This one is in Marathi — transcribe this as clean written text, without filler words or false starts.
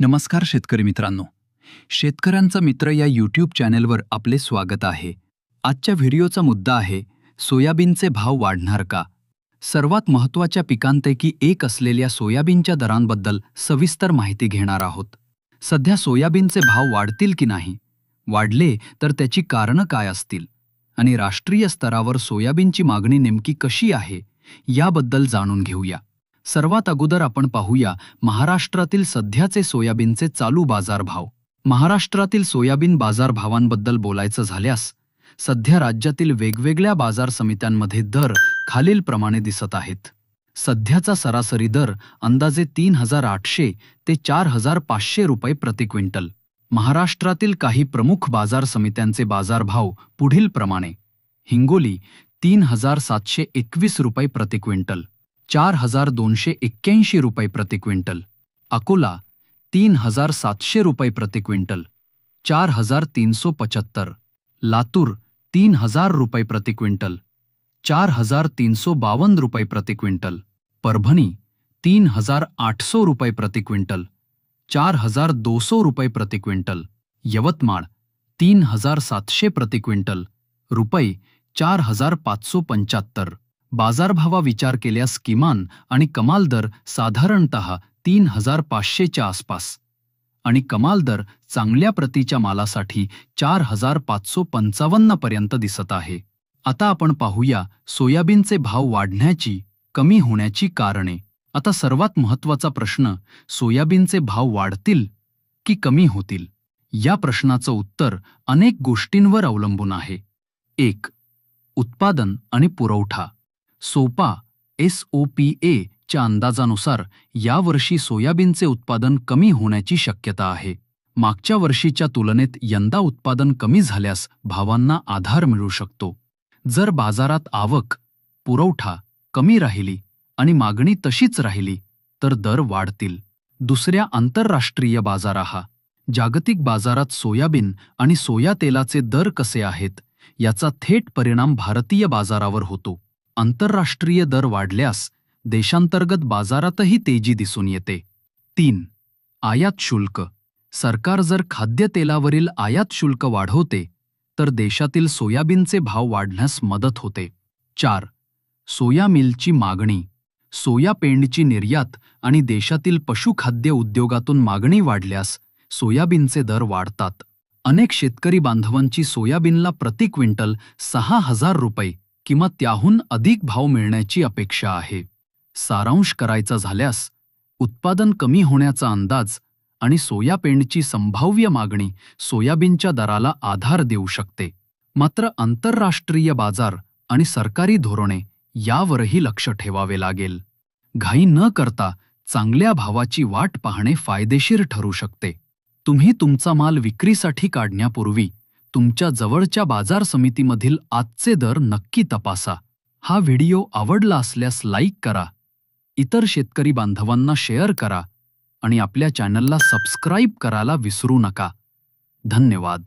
नमस्कार शेतकरी मित्रांनो. शेतकऱ्यांचा मित्र या यूट्यूब चॅनेलवर आपले स्वागत आहे. आजच्या व्हिडिओचा मुद्दा आहे सोयाबीनचे भाव वाढणार का? सर्वात महत्त्वाच्या पिकांपैकी एक असलेल्या सोयाबीनच्या दरांबद्दल सविस्तर माहिती घेणार आहोत. सध्या सोयाबीनचे भाव वाढतील की नाही? वाढले तर त्याची कारणं काय असतील? आणि राष्ट्रीय स्तरावर सोयाबीनची मागणी नेमकी कशी आहे याबद्दल जाणून घेऊया. सर्वात अगोदर आपण पाहूया महाराष्ट्रातील सध्याचे सोयाबीनचे चालू बाजारभाव. महाराष्ट्रातील सोयाबीन बाजारभावांबद्दल बोलायचं झाल्यास सध्या राज्यातील वेगवेगळ्या बाजार समित्यांमध्ये दर खालीलप्रमाणे दिसत आहेत. सध्याचा सरासरी दर अंदाजे 3,800 ते 4,500 रुपये प्रति क्विंटल. महाराष्ट्रातील काही प्रमुख बाजार समित्यांचे बाजारभाव पुढील प्रमाणे: हिंगोली 3,721 रुपये प्रति क्विंटल, 4,281 रुपये प्रति क्विंटल. अकोला 3,700 रुपये प्रति क्विंटल, 4,375. लातूर 3,000 रुपये प्रति क्विंटल, 4,352 रुपये प्रति क्विंटल. परभणी 3,800 रुपये प्रति क्विंटल, 4,200 रुपये प्रति क्विंटल. यवतमाळ 3,700 प्रति क्विंटल, रुपये 4,575. बाजारभावा विचार केल्यास किमान आणि कमाल दर साधारणतः 3,500च्या आसपास आणि कमाल दर चांगल्या प्रतीच्या मालासाठी 4,555 पर्यंत दिसत आहे. आता आपण पाहूया सोयाबीनचे भाव वाढण्याची कमी होण्याची कारणे. आता सर्वात महत्त्वाचा प्रश्न, सोयाबीनचे भाव वाढतील की कमी होतील? या प्रश्नाचं उत्तर अनेक गोष्टींवर अवलंबून आहे. 1. उत्पादन आणि पुरवठा. सोपा SOPA च्या अंदाजानुसार यावर्षी सोयाबीनचे उत्पादन कमी होण्याची शक्यता आहे. मागच्या वर्षीच्या तुलनेत यंदा उत्पादन कमी झाल्यास भावांना आधार मिळू शकतो. जर बाजारात आवक, पुरवठा कमी राहिली आणि मागणी तशीच राहिली तर दर वाढतील. दुसऱ्या, आंतरराष्ट्रीय बाजाराहा. जागतिक बाजारात सोयाबीन आणि सोया तेलाचे दर कसे आहेत याचा थेट परिणाम भारतीय बाजारावर होतो. आंतरराष्ट्रीय दर वाढल्यास देशांतर्गत बाजारातही तेजी दिसून येते. 3. आयात शुल्क. सरकार जर खाद्यतेलावरील आयात शुल्क वाढवते तर देशातील सोयाबीनचे भाव वाढण्यास मदत होते. 4. सोया मिलची मागणी. सोया पेंडची निर्यात आणि देशातील पशुखाद्य उद्योगातून मागणी वाढल्यास सोयाबीनचे दर वाढतात. अनेक शेतकरी बांधवांची सोयाबीनला प्रति क्विंटल 6,000 रुपये किंवा त्याहून अधिक भाव मिळण्याची अपेक्षा आहे. सारांश करायचा झाल्यास उत्पादन कमी होण्याचा अंदाज आणि सोया पेंडची संभाव्य मागणी सोयाबीनच्या दराला आधार देऊ शकते. मात्र आंतरराष्ट्रीय बाजार आणि सरकारी धोरणे यावरही लक्ष ठेवावे लागेल. घाई न करता चांगल्या भावाची वाट पाहणे फायदेशीर ठरू शकते. तुम्ही तुमचा माल विक्रीसाठी काढण्यापूर्वी तुमच्या जवळच्या बाजार समितीमधील आजचे दर नक्की तपासा. हा व्हिडिओ आवडला असल्यास लाईक करा, इतर शेतकरी बांधवांना शेअर करा आणि आपल्या चॅनलला सबस्क्राईब करायला विसरू नका. धन्यवाद.